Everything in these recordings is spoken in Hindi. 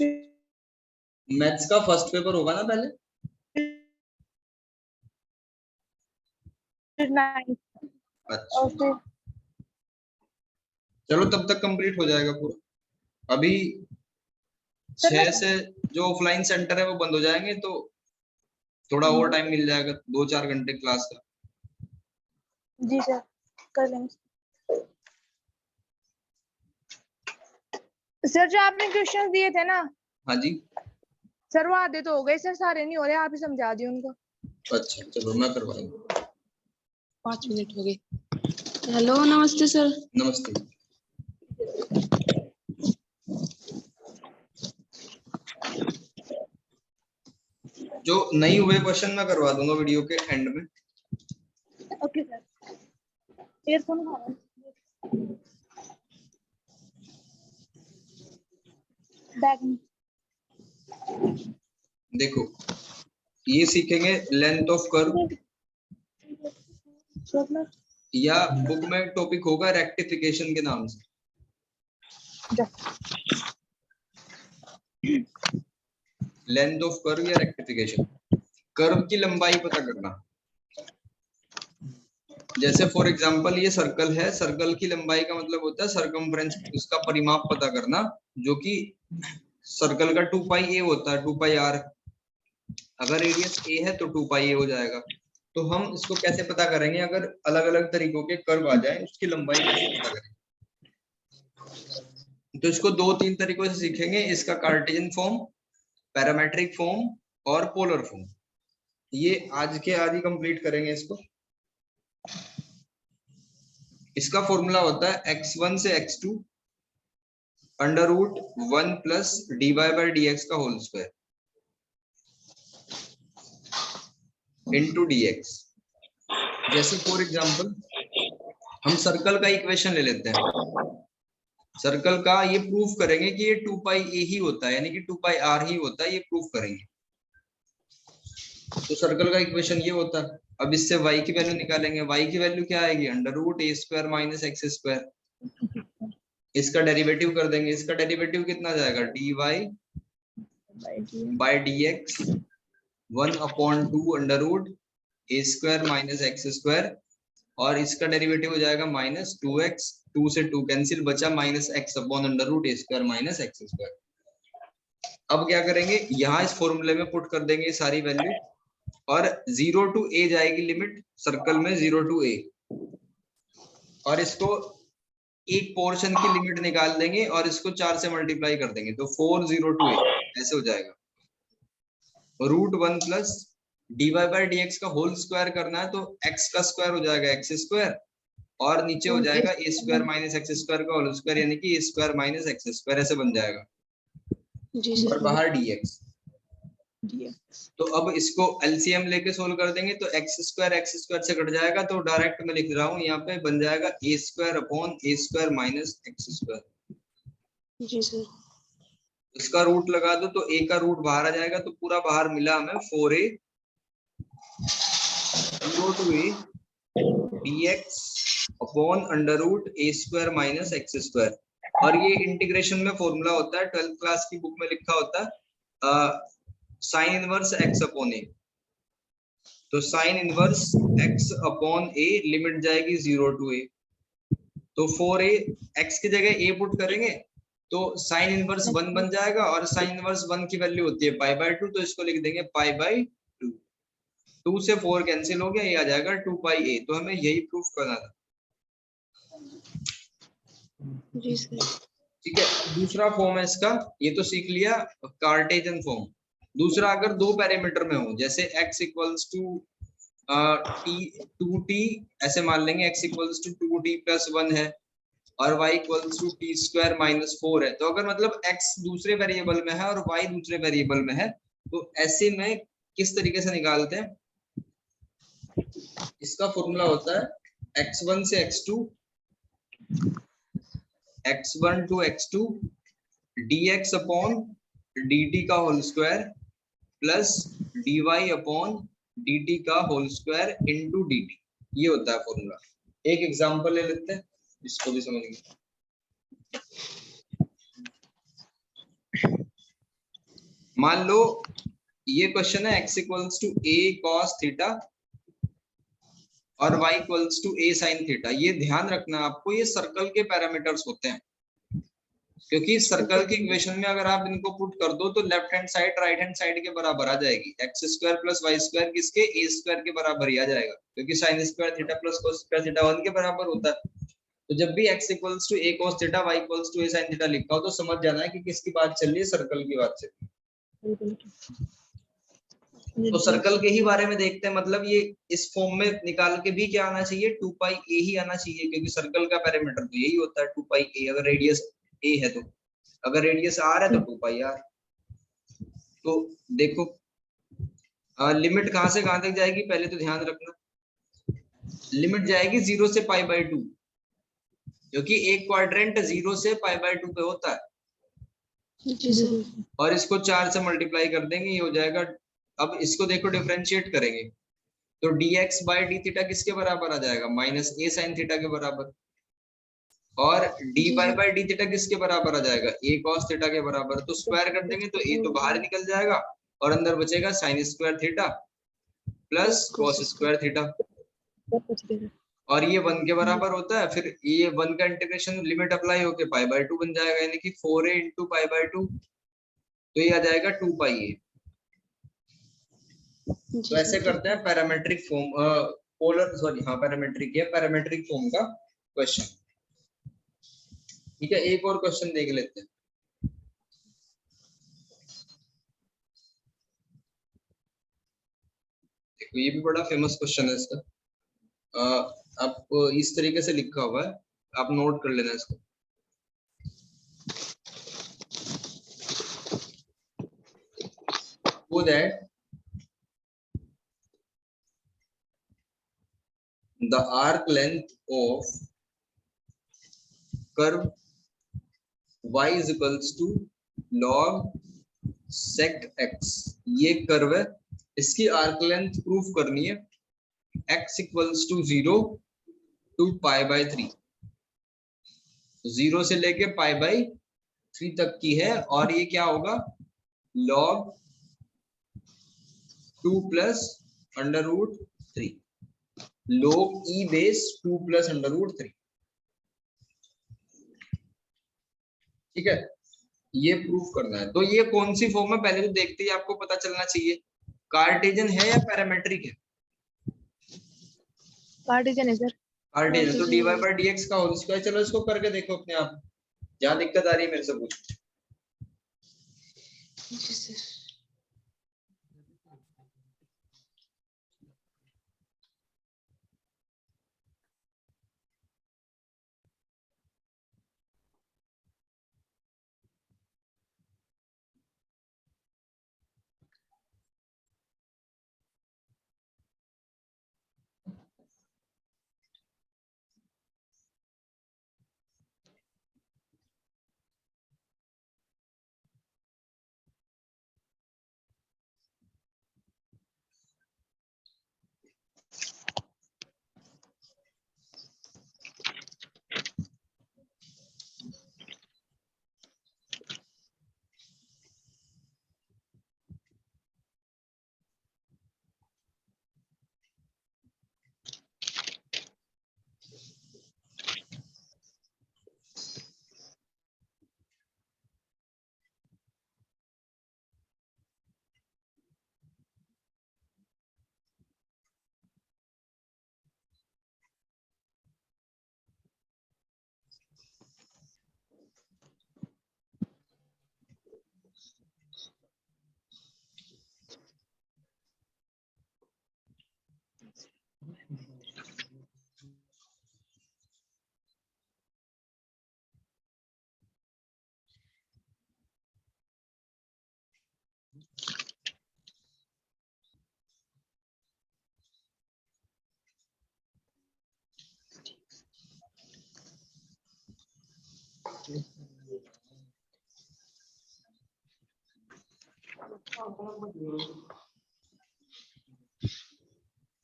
मैथ्स का फर्स्ट पेपर होगा ना पहले? अच्छा, चलो तब तक कंप्लीट हो जाएगा पूरा। अभी 6 से जो ऑफलाइन सेंटर है वो बंद हो जाएंगे, तो थोड़ा और टाइम मिल जाएगा, 2-4 घंटे क्लास का। जी सर, कर लेंगे। सर जो आपने क्वेश्चंस दिए थे ना, हाँ जी सर वो आधे तो हो गए सर, सारे नहीं हो रहे, आप ही समझा दिए उनको। अच्छा चलो मैं करवाऊंगा। 5 मिनट हो गए। हेलो नमस्ते सर। नमस्ते। जो नहीं हुए क्वेश्चन मैं करवा दूंगा वीडियो के एंड में। Okay sir. ईयरफोन बैग में देखो ये सीखेंगे लेंथ ऑफ कर्व, या बुक में टॉपिक होगा रेक्टिफिकेशन के नाम से। लेंथ ऑफ कर्व या रेक्टिफिकेशन। कर्व की लंबाई पता करना, जैसे फॉर एग्जांपल ये सर्कल है, सर्कल की लंबाई का मतलब होता है सरकमफ्रेंस, उसका परिमाप पता करना, जो कि सर्कल का 2 पाई ए होता है, 2 पाई आर। अगर रेडियस ए है तो 2 पाई ए हो जाएगा। तो हम इसको कैसे पता करेंगे, अगर अलग अलग तरीकों के कर्व आ जाए उसकी लंबाई कैसे पता करेंगे? तो इसको 2-3 तरीकों से सीखेंगे, इसका कार्टेशियन फॉर्म, पैरामेट्रिक फॉर्म और पोलर फॉर्म। ये आज के आज ही कंप्लीट करेंगे इसको। इसका फॉर्मूला होता है x1 से x2 under root 1 plus dy by dx का होल स्क्वायर इंटू dx। जैसे फॉर एग्जांपल हम सर्कल का इक्वेशन ले लेते हैं, सर्कल का ये प्रूफ करेंगे कि ये 2 पाई ए ही होता है, यानी कि 2 पाई आर ही होता है, ये प्रूफ करेंगे। तो सर्कल का इक्वेशन ये होता है। अब इससे y की वैल्यू निकालेंगे, y की वैल्यू क्या आएगी, under root a square minus x square. इसका डेरिवेटिव कर देंगे, इसका डेरिवेटिव कितना जाएगा, dy by dx 1/2 under root a square minus x square, और इसका डेरिवेटिव हो जाएगा माइनस 2x, 2 से 2 कैंसिल, बचा minus x upon under root a square minus x square. अब क्या करेंगे, यहाँ इस फॉर्मूले में पुट कर देंगे सारी वैल्यू, और 0 टू a जाएगी लिमिट सर्कल में, 0 टू a, और इसको एक पोर्शन की लिमिट निकाल देंगे और इसको 4 से मल्टीप्लाई कर देंगे, तो 4 0 टू a ऐसे हो जाएगा। Root 1 plus dy by dx का होल स्क्वायर करना है, तो x का स्क्वायर हो जाएगा एक्स स्क्वायर, और नीचे हो जाएगा ए स्क्वायर माइनस एक्स स्क्वायर का होल स्क्वायर, यानी कि ए स्क्वायर माइनस एक्स स्क्वायर ऐसे बन जाएगा। जी सर। और बाहर dx। तो अब इसको एलसीएम लेके सोल्व कर देंगे, तो एक्स स्क्वायर से कट जाएगा, तो डायरेक्ट मैं लिख रहा हूँ यहाँ पे बन जाएगा ए स्क्वायर अपॉन ए स्क्वायर माइनस एक्स स्क्वायर। जी सर। इसका रूट लगा दो तो a का रूट बाहर आ जाएगा, तो पूरा बाहर मिला हमें 4a 0 to a dx upon under root a square minus x square. और ये इंटीग्रेशन में फॉर्मूला होता है, 12th क्लास की बुक में लिखा होता है sine inverse x upon a। तो sine inverse x upon a limit जाएगी 0 टू a, तो 4a x की जगह a पुट करेंगे तो साइन इनवर्स 1 बन जाएगा, और साइन इनवर्स 1 की वैल्यू होती है पाई बाई 2, तो इसको लिख देंगे पाई बाई 2। 2 से 4 कैंसिल हो गया, ये आ जाएगा 2 पाई a। तो हमें यही प्रूफ करना था। जी सर। ठीक है, दूसरा फॉर्म है इसका, ये तो सीख लिया कार्टेशियन फॉर्म। दूसरा, अगर दो पैरामीटर में हो, जैसे x equals to t 2t, ऐसे मान लेंगे x equals to 2t plus 1 है और y equals to t square minus 4 है। तो अगर मतलब x दूसरे वेरिएबल में है और y दूसरे वेरिएबल में है, तो ऐसे में किस तरीके से निकालते हैं, इसका फॉर्मूला होता है x1 से x2 x1 to x2 dx upon dt का whole square plus dy upon dt का होल स्क्वायर इनटू dt। ये होता है फॉर्मूला। एक एग्जांपल ले लेते हैं, इसको भी समझेंगे। मान लो ये क्वेश्चन है x equals to a cos theta और y equals to a sin theta. ये ध्यान रखना आपको, ये सर्कल के पैरामीटर्स होते हैं, क्योंकि सर्कल के इक्वेशन में अगर आप इनको पुट कर दो तो left hand side right hand side के बराबर आ जाएगी। X square plus y square किसके, ए स्क्वायर के बराबर ही आ जाएगा, क्योंकि sine square theta plus cos square theta 1 के बराबर होता है। तो जब भी x equals to a cos theta y equals to a sin theta लिखा हो तो समझ जाना है कि किसकी बात चल रही है, सर्कल की बात चल रही है। तो सर्कल के ही बारे में देखते हैं, मतलब ये इस फॉर्म में निकाल के भी क्या आना चाहिए, 2 पाई a ही आना चाहिए, क्योंकि सर्कल का पैरामीटर तो यही होता है 2 पाई a। अगर रेडियस a है तो, अगर रेडियस r है तो 2 पाई r। तो देखो लिमिट कहां से कहां तक जाएगी, पहले तो ध्यान रखना, लिमिट जाएगी 0 से पाई बाई 2, क्योंकि एक क्वाड्रेंट 0 से पाई बाई 2 पे होता है। जी सर। और इसको 4 से मल्टीप्लाई कर देंगे, ये हो जाएगा। अब इसको देखो डिफरेंशिएट करेंगे तो dx बाई डी थीटा किसके बराबर आ जाएगा, माइनस a sin थीटा के बराबर। और dy बाई डी थीटा किसके बराबर आ जाएगा, a cos थीटा के बराबर। तो स्क्वायर कर देंगे तो a तो बाहर निकल जाएगा और अंदर बचेगा sin square theta plus cos square theta. और ये 1 के बराबर होता है, फिर ये 1 का इंटीग्रेशन लिमिट अप्लाई होके पाई बाई 2 बन जाएगा, यानी कि 4a इंटू पाई बाई 2, तो ये आ जाएगा 2 पाई a। तो ऐसे करते हैं पैरामेट्रिक फॉर्म, पोलर सॉरी हाँ पैरामेट्रिक है, पैरामेट्रिक फॉर्म का क्वेश्चन। ठीक है, एक और क्वेश्चन देख लेते हैं। देखो ये भी बड़ा फेमस क्वेश्चन है इसका। आप इस तरीके से लिखा हुआ है, आप नोट कर लेना इसको। So that the arc length of curve y is equals to log sec x, ये कर्व है, इसकी आर्क लेंथ प्रूफ करनी है, x equals to 0 to pi by 3, 0 से लेके पाई बाई 3 तक की है। और ये क्या होगा, log 2 plus under root 3, log e base 2 plus under root 3। ठीक है, ये प्रूफ करना है। तो ये कौन सी फॉर्म है, पहले तो देखते ही आपको पता चलना चाहिए, कार्टेशियन है या पैरामेट्रिक है। कार्टेशियन है सर। कार्टेशियन तो dy बाई dx का होल स्क्वायर। चलो इसको करके देखो अपने आप, जहां दिक्कत आ रही है मेरे से पूछो। जी सर।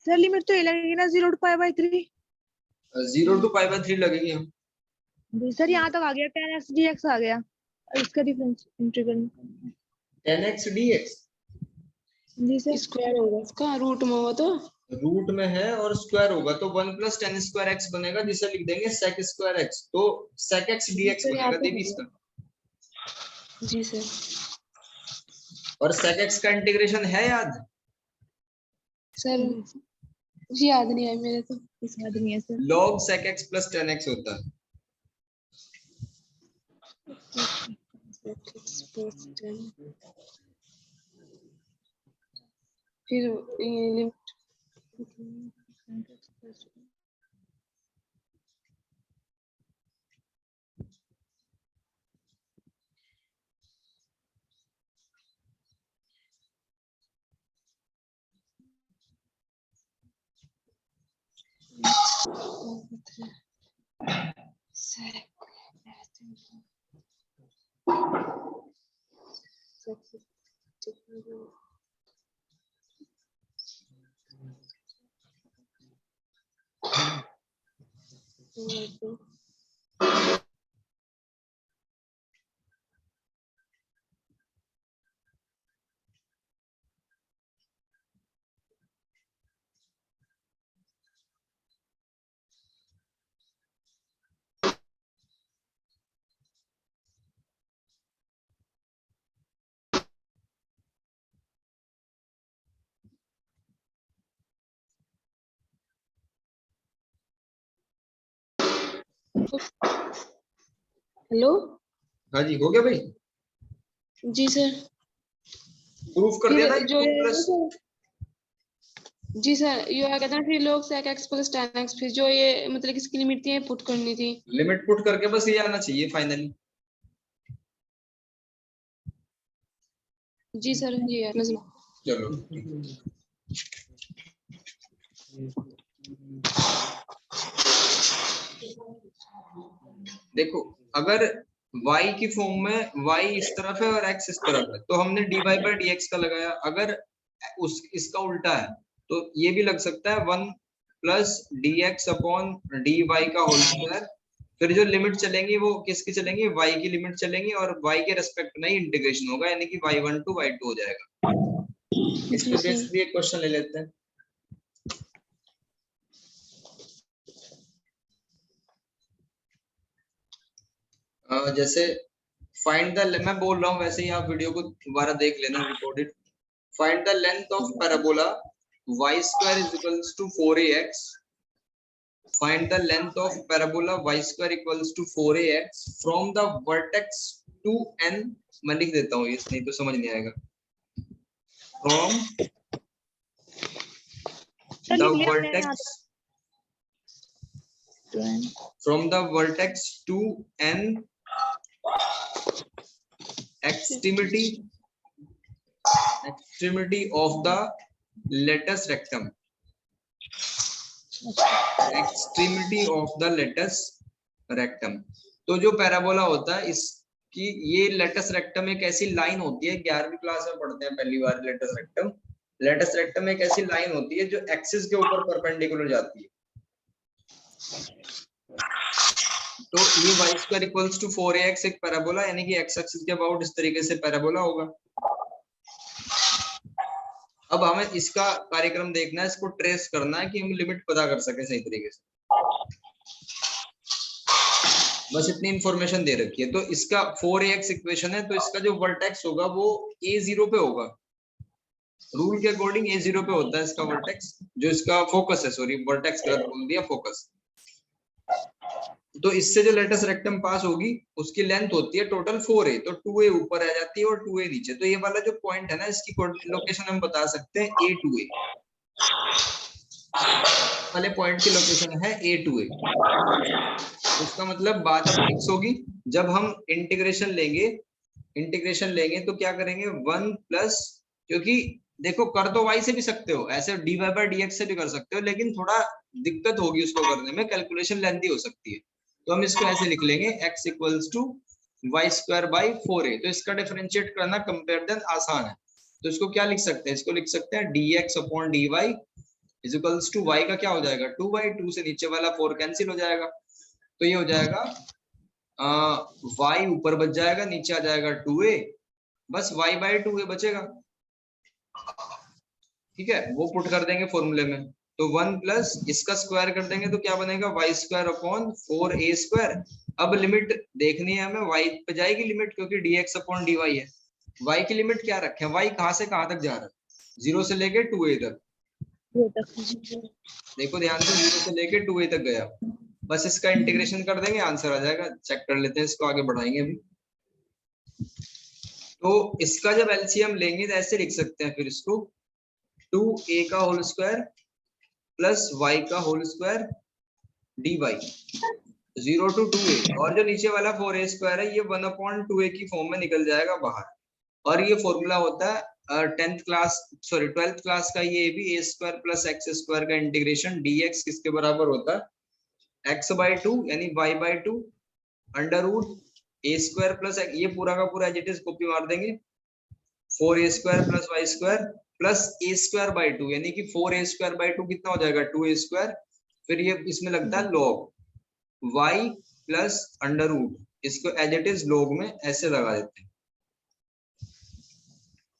सर लिमिट तो ये लगेगी ना 0 to pi by 3। 0 to pi by 3 लगेगी हम। सर यहाँ तक आ गया tan x dx आ गया, और इसका डिफरेंस इंटीग्रल। 10x dx जी सर। स्क्वायर होगा इसका, रूट में होगा तो रूट में है और स्क्वायर होगा तो 1 + tan स्क्वायर x बनेगा, जिसे लिख देंगे sec स्क्वायर x, तो sec x dx सर यहाँ बनेगा पे देवी इसका। जी सर। और sec x का इंटीग्रेशन है याद? सर मुझे याद नहीं है मेरे तो। इस आदमी है sir. log sec x + tan x होता है। फिर ये लिमिट हेलो। हाँ जी, हो गया भाई, जी सर। प्रूफ कर दिया फिर ना जो 2 ये + जी सर, ये क्या कहते हैं फिर लोग sec x + tan x, फिर जो ये मतलब किसकी लिमिट थी पुट करनी थी। लिमिट पुट करके बस ये आना चाहिए फाइनली। जी सर ये है प्लस। चलो ठीक है। देखो अगर y की फॉर्म में y इस तरफ है और x इस तरफ है तो हमने dy/dx का लगाया, अगर उस इसका उल्टा है तो ये भी लग सकता है 1 + dx/dy का होल स्क्वायर। फिर जो लिमिट चलेंगी वो किसकी चलेंगी, y की लिमिट चलेंगी और y के रेस्पेक्ट में ही इंटीग्रेशन होगा, यानी कि y1 to y2 हो जाएगा। इस जी पे सर। बेस्ड भी एक क्वेश्चन ले लेते हैं। जैसे फाइंड द, मैं बोल रहा हूँ वैसे ही आप वीडियो को दोबारा देख लेना recorded. Find the length of parabola y² = 4ax। Find the length of parabola y² = 4ax from the vertex to n। मैं लिख देता हूँ, ये नहीं तो समझ नहीं आएगा। फ्रॉम सर द लिख लिया मैंने यहाँ vertex, from the vertex to n extremity of the latus rectum, extremity of the latus rectum। तो जो पैराबोला होता है इसकी, ये लेटस रेक्टम एक ऐसी लाइन होती है, 11वीं क्लास में पढ़ते हैं पहली बार लेटस रेक्टम। लेटस रेक्टम एक ऐसी लाइन होती है जो एक्सिस के ऊपर परपेंडिकुलर जाती है। तो ये y² = 4ax एक पैराबोला, यानी कि x एक्सिस के अबाउट इस तरीके से पैराबोला होगा। अब हमें इसका कार्यक्रम देखना है, इसको ट्रेस करना है कि हम लिमिट पता कर सके सही तरीके से। बस इतनी इंफॉर्मेशन दे रखी है। तो इसका 4ax इक्वेशन है, तो इसका जो वर्टेक्स होगा वो a0 पे होगा। रूल के अकॉर्डिंग a0 पे होता है इसका वर्टेक्स, जो इसका फोकस है, सॉरी वर्टेक्स गलत बोल दिया, फोकस। तो इससे जो लेटस रेक्टम पास होगी उसकी लेंथ होती है टोटल 4a, तो 2a ऊपर आ जाती है और 2a नीचे। तो ये वाला जो पॉइंट है ना, इसकी लोकेशन हम बता सकते हैं a2a वाले पॉइंट की लोकेशन है a2a। इसका मतलब बात अब फिक्स होगी, जब हम इंटीग्रेशन लेंगे तो क्या करेंगे 1+, क्योंकि देखो कर तो y से भी सकते हो, ऐसे dy/dx से भी कर सकते हो, लेकिन थोड़ा दिक्कत होगी उसको करने में, कैलकुलेशन लेंथी हो सकती है। तो हम इसको ऐसे लिख लेंगे x = y²/4a। तो इसका डिफरेंशिएट करना कंपेयर देन आसान है, तो इसको क्या लिख सकते हैं, इसको लिख सकते हैं dx/dy = y का क्या हो जाएगा 2y, 2 से नीचे वाला 4 कैंसिल हो जाएगा, तो ये हो जाएगा y ऊपर बच जाएगा, नीचे आ जाएगा 2a बस y बाई 2a बचेगा, ठीक है, वो पुट कर देंगे फॉर्मूले में। तो 1 प्लस इसका स्क्वायर कर देंगे तो क्या बनेगा, y square upon 4a square. अब लिमिट देखनी है हमें, y पे जाएगी लिमिट, क्योंकि dx अपॉन dy है। y की लिमिट क्या रखें, y कहां से कहां तक जा रहा है, 0 से लेके 2a तक। देखो ध्यान से, 0 से लेके 2a तक गया, बस इसका इंटीग्रेशन कर देंगे, आंसर आ जाएगा। चेक कर लेते हैं, इसको आगे बढ़ाएंगे अभी। तो इसका जब एलसीएम लेंगे तो ऐसे लिख सकते हैं फिर इसको, 2a का होल स्क्वायर प्लस y का whole square dy, 0 to 2a, और जो नीचे वाला 4a स्क्वायर है ये 1/2a की फॉर्म में निकल जाएगा बाहर। और ये फॉर्मूला होता है 12th क्लास का, ये भी a square plus x square का इंटीग्रेशन dx किसके बराबर होता है, x बाई 2 यानी y by 2 under root a square plus, ये पूरा का पूरा एज इट इज कॉपी मार देंगे, 4a square plus y square plus a square by 2, यानी कि 4a स्क्वायर बाई 2 कितना हो जाएगा, 2a स्क्वायर। फिर ये इसमें लगता है log y plus under root, इसको एज इट इज लॉग में ऐसे लगा देते हैं।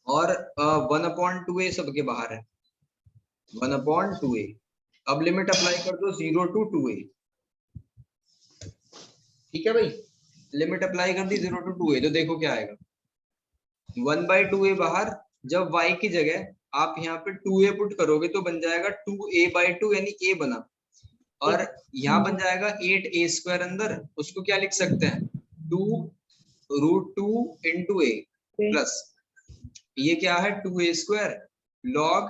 और 1/2a सबके बाहर है, 1/2a। अब लिमिट अप्लाई कर दो 0 to 2a, ठीक है भाई, लिमिट अप्लाई कर दी 0 to 2a, तो देखो क्या आएगा, 1/2a बाहर, जब y की जगह आप यहाँ पे 2a पुट करोगे तो बन जाएगा 2a बाई 2, यानी a बना, और यहाँ बन जाएगा 8a स्क्वायर अंदर, उसको क्या लिख सकते हैं, 2√2 इंटू a प्लस ये क्या है 2a स्क्वायर, लॉग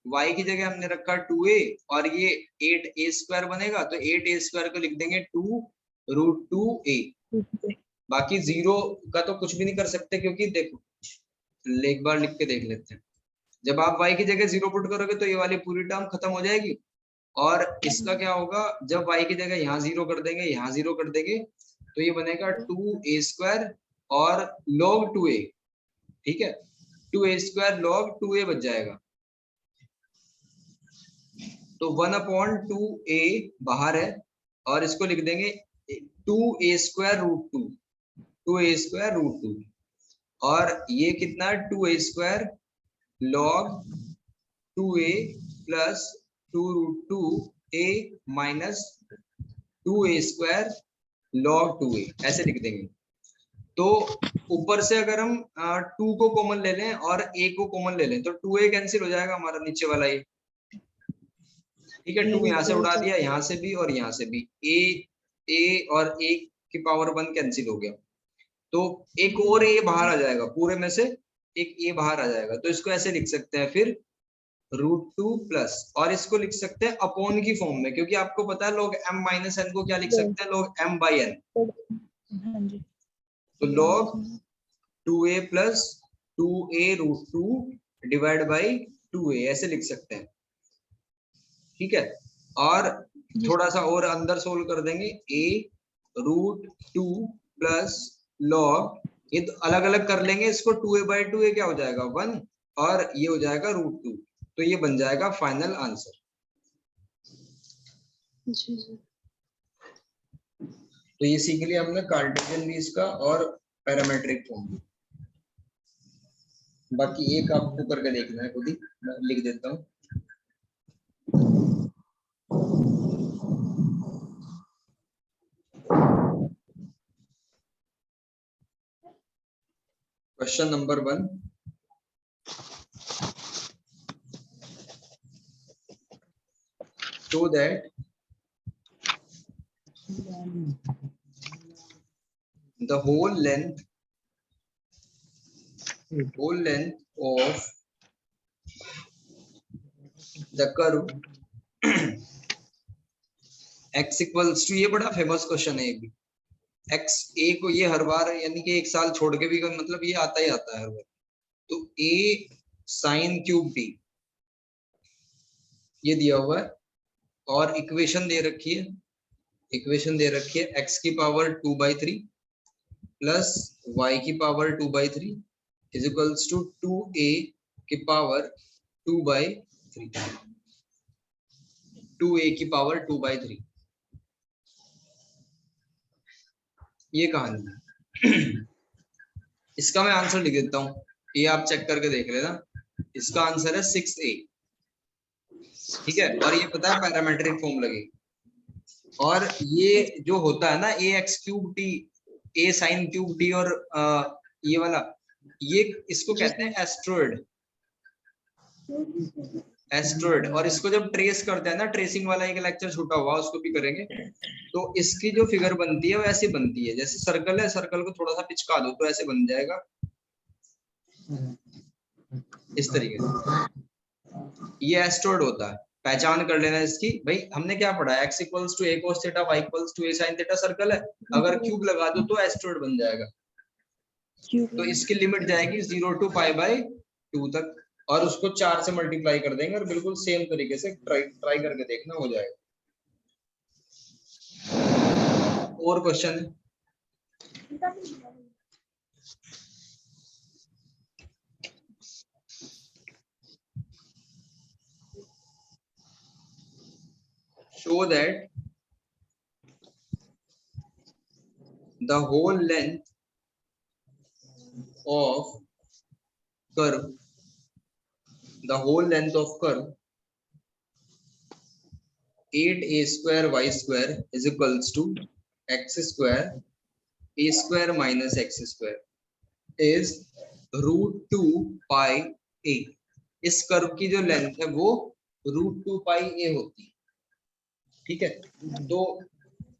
y की जगह हमने रखा 2a और ये 8a स्क्वायर बनेगा, तो 8a स्क्वायर को लिख देंगे 2√2a। बाकी 0 का तो कुछ भी नहीं कर सकते, क्योंकि देखो एक बार लिख के देख लेते हैं, जब आप y की जगह 0 पुट करोगे तो ये वाली पूरी टर्म खत्म हो जाएगी, और इसका क्या होगा, जब y की जगह यहाँ 0 कर देंगे, यहाँ 0 कर देंगे, तो ये बनेगा 2a स्क्वायर और log 2a, ठीक है, 2a स्क्वायर log 2a बच जाएगा। तो 1/2a बाहर है, और इसको लिख देंगे 2a square root 2, 2a square root 2, और ये कितना है 2a square log 2a plus 2√2a minus 2a square log 2a, ऐसे लिख देंगे। तो ऊपर से अगर हम 2 को कॉमन ले लें और a को कॉमन ले लें तो 2a कैंसिल हो जाएगा हमारा नीचे वाला ये, ठीक है, 2 यहाँ से उड़ा दिया, यहाँ से भी और यहाँ से भी, a और a की पावर 1 कैंसिल हो गया, तो एक और a बाहर आ जाएगा, पूरे में से एक a बाहर आ जाएगा, तो इसको ऐसे लिख सकते हैं फिर √2 प्लस, और इसको लिख सकते हैं अपॉन की फॉर्म में, क्योंकि आपको पता है log m माइनस n को क्या लिख सकते हैं, log m बाई n, तो log 2a plus 2a√2 divide by 2a ऐसे लिख सकते हैं, ठीक है। और थोड़ा सा और अंदर सोल्व कर देंगे, a√2 प्लस log, ये तो अलग अलग कर लेंगे इसको, 2a बाई 2a क्या हो जाएगा 1, और ये हो जाएगा √2, तो ये बन जाएगा फाइनल आंसर। तो ये सीख लिया हमने कार्टेशियन भी इसका और पैरामेट्रिक फॉर्म, बाकी एक आपको करके देखना है खुद ही, मैं लिख देता हूँ। Question number 1, show that the whole length of the curve x equals to, ये बड़ा फेमस क्वेश्चन है, x a को ये हर बार यानी कि एक साल छोड़ के भी मतलब ये आता ही आता है हर बार, तो a sin क्यूब t ये दिया हुआ है, और इक्वेशन दे रखी है, x की पावर 2/3 प्लस y की power 2/3 is equals to 2a की पावर 2/3, 2a की पावर 2/3, ये कहानी है। इसका मैं आंसर लिख देता हूँ, ये आप चेक करके देख लेना। इसका आंसर है 6a, ठीक है। और ये पता है पैरामेट्रिक फॉर्म लगेगी। और ये जो होता है ना ए एक्स क्यूब टी, ए साइन क्यूब टी, और ये वाला, ये इसको कहते हैं एस्ट्रॉयड, एस्ट्रॉयड। और इसको जब ट्रेस करते हैं ना, ट्रेसिंग वाला एक लेक्चर छूटा हुआ, उसको भी करेंगे, तो इसकी जो फिगर बनती है वो ऐसी बनती है, जैसे सर्कल है, सर्कल को थोड़ा सा पिचका दो तो ऐसे बन जाएगा, इस तरीके से। ये एस्ट्रॉयड होता है, पहचान कर लेना इसकी। भाई हमने क्या पढ़ा है, x equals to a cos theta, y equals to a sin theta, circle है, अगर क्यूब लगा दो तो एस्ट्रॉयड बन जाएगा। तो इसकी लिमिट जाएगी 0 टू पाई बाय 2 तक, और उसको 4 से मल्टीप्लाई कर देंगे, और बिल्कुल सेम तरीके से ट्राई करके देखना, हो जाएगा। और question? show that the whole length of curve, the whole length of curve 8a square y square is equals to x square a square minus x square is √2 pi a। इस कर्व की जो लेंथ है वो √2 pi a होती है, ठीक है। तो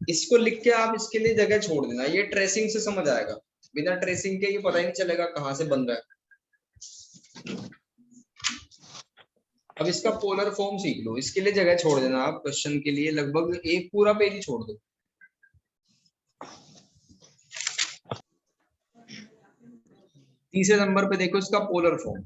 इसको लिख के आप इसके लिए जगह छोड़ देना, ये ट्रेसिंग से समझ आएगा, बिना ट्रेसिंग के ये पता ही नहीं चलेगा कहां से बन रहा है। अब इसका पोलर फॉर्म सीख लो, इसके लिए जगह छोड़ देना आप, क्वेश्चन के लिए लगभग एक पूरा पेज ही छोड़ दो। तीसरे नंबर पे देखो इसका पोलर फॉर्म।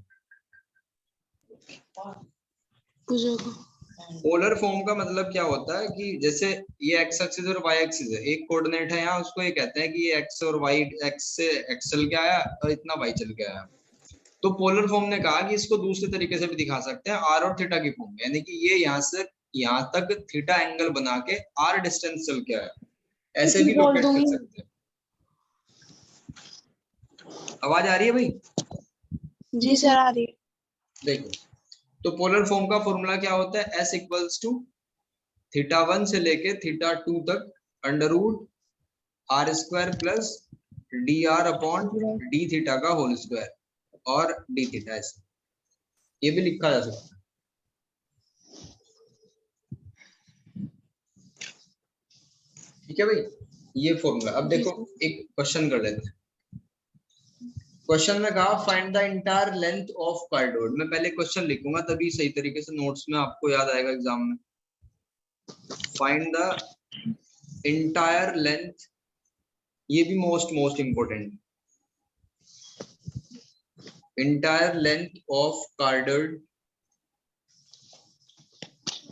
पोलर फॉर्म का मतलब क्या होता है कि जैसे ये एक्स एक्सिस और वाई एक्सिस है, एक कोऑर्डिनेट है यहाँ, उसको ये कहते हैं कि ये एक्स और वाई, एक्स से एक्स चल के आया और इतना वाई चल के आया। तो पोलर फॉर्म ने कहा कि इसको दूसरे तरीके से भी दिखा सकते हैं, आर और थीटा की फॉर्म, यानी कि ये यहाँ से यहाँ तक थीटा एंगल बना के आर डिस्टेंस चल के आया, ऐसे भी लोकेट कर सकते हैं। आवाज आ रही है भाई? जी सर आ रही है। देखो, तो पोलर फॉर्म का फॉर्मूला क्या होता है, s इक्वल्स टू θ1 से लेके θ2 तक √r square plus dr upon d theta का होल स्क्वायर और d थीटा, ऐसे ये भी लिखा जा सकता है। ठीक है भाई, ये फॉर्मूला। अब देखो एक क्वेश्चन कर लेते हैं। क्वेश्चन में कहा find the entire length of cardboard. मैं पहले क्वेश्चन लिखूंगा तभी सही तरीके से नोट्स में आपको याद आएगा एग्जाम में। फाइंड द एंटायर लेंथ, ये भी most important, entire length of cardboard,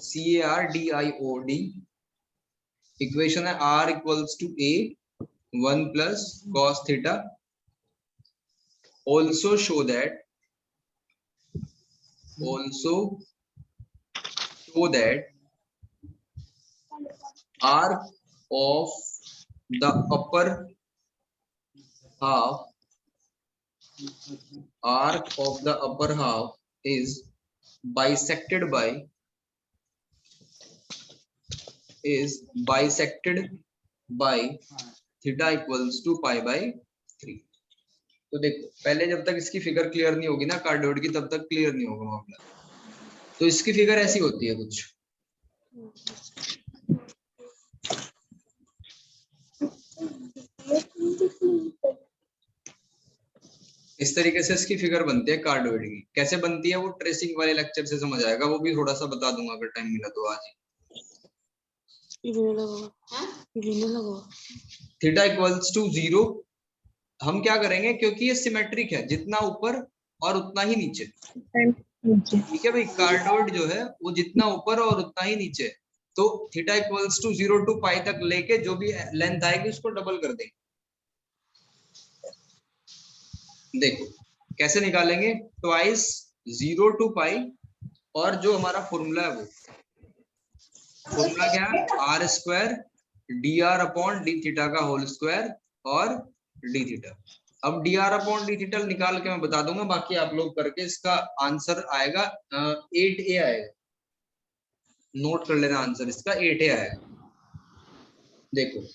CARDIOD। Equation है R equals to A 1 plus cos theta. Also show that arc of the upper half is bisected by theta equals to pi by 3। तो देखो, पहले जब तक इसकी फिगर क्लियर नहीं होगी ना कार्डबोर्ड की, तब तक क्लियर नहीं होगा मामला। तो इसकी फिगर ऐसी होती है कुछ, इस तरीके से इसकी फिगर बनती है कार्डबोर्ड की। कैसे बनती है वो ट्रेसिंग वाले लेक्चर से समझ आएगा, वो भी थोड़ा सा बता दूंगा अगर टाइम मिला तो आज ही। थीटा इक्वल्स टू 0 हम क्या करेंगे, क्योंकि ये सिमेट्रिक है, जितना ऊपर और उतना ही नीचे। ठीक है भाई, कार्डबोर्ड जो है वो जितना ऊपर और उतना ही नीचे, तो थीटा इक्वल्स टू 0 टू पाई तक लेके जो भी लेंथ आएगी उसको डबल कर देंगे। देखो कैसे निकालेंगे, ट्वाइस 0 टू पाई, और जो हमारा फॉर्मूला है वो फॉर्मूला क्या है, r square dr upon d theta का होल स्क्वायर और डी थीटा। अब dr अपॉन डी थीटा निकाल के मैं बता दूंगा, बाकी आप लोग करके इसका आंसर आएगा 8a आएगा। नोट कर लेना आंसर इसका 8a आएगा। देखो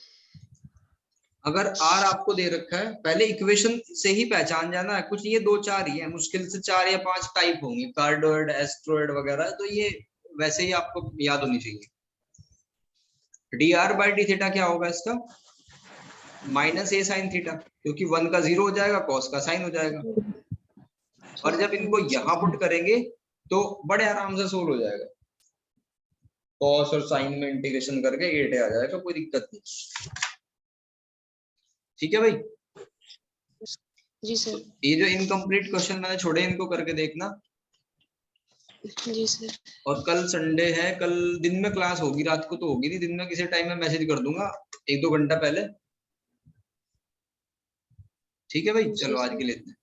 अगर r आपको दे रखा है, पहले इक्वेशन से ही पहचान जाना है, कुछ ये 2-4 ही है, मुश्किल से 4 या 5 टाइप होंगे, कार्डोइड, एस्ट्रोइड वगैरह, तो ये वैसे ही आपको याद होनी चाहिए। dr बाई डी थीटा क्या होगा इसका, माइनस ए साइन थीटा, क्योंकि 1 का 0 हो जाएगा, cos का साइन हो जाएगा। और जब इनको यहाँ पुट करेंगे तो बड़े आराम से सोल्व हो जाएगा, cos और साइन में इंटीग्रेशन करके 8 आ जाएगा, कोई दिक्कत नहीं। ठीक है भाई। जी सर। ये जो इनकम्प्लीट क्वेश्चन मैंने छोड़े इनको करके देखना। जी सर। और कल संडे है, कल दिन में क्लास होगी, रात को तो होगी नहीं, दिन में किसी टाइम में मैसेज कर दूंगा 1-2 घंटा पहले। ठीक है भाई, चलो आज के लिए इतना।